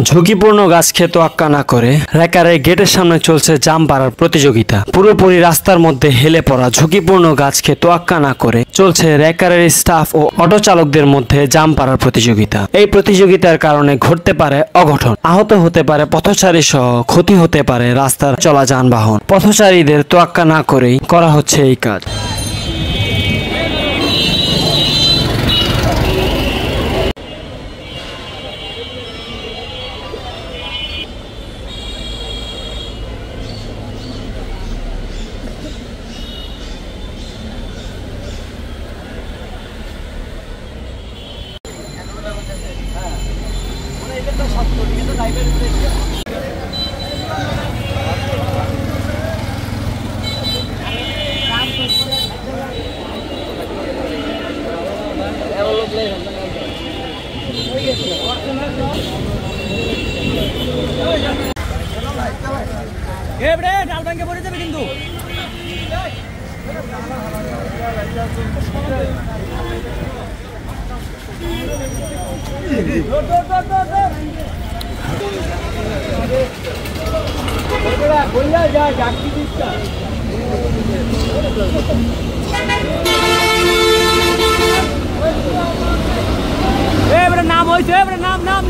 ঝুঁকিপূর্ণ গাছকে তোয়াক্কা না করে রেকারের গেটের সামনে চলছে জাম পাড়ার প্রতিযোগিতা। পুরোপুরি রাস্তার মধ্যে হেলে পড়া ঝুঁকিপূর্ণ গাছকে তোয়াক্কা না করে চলছে রেকারের স্টাফ ও অটো চালকদের মধ্যে জাম পাড়ার প্রতিযোগিতা। এই প্রতিযোগিতার কারণে ঘটতে পারে অঘটন, আহত হতে পারে পথচারী সহ ক্ষতি হতে পারে রাস্তার চলা যানবাহন। পথচারীদের তোয়াক্কা না করেই করা হচ্ছে এই কাজ। ডাল ব্যাংকে পড়ে যাবে কিন্তু নাম হয়েছে নাম নাম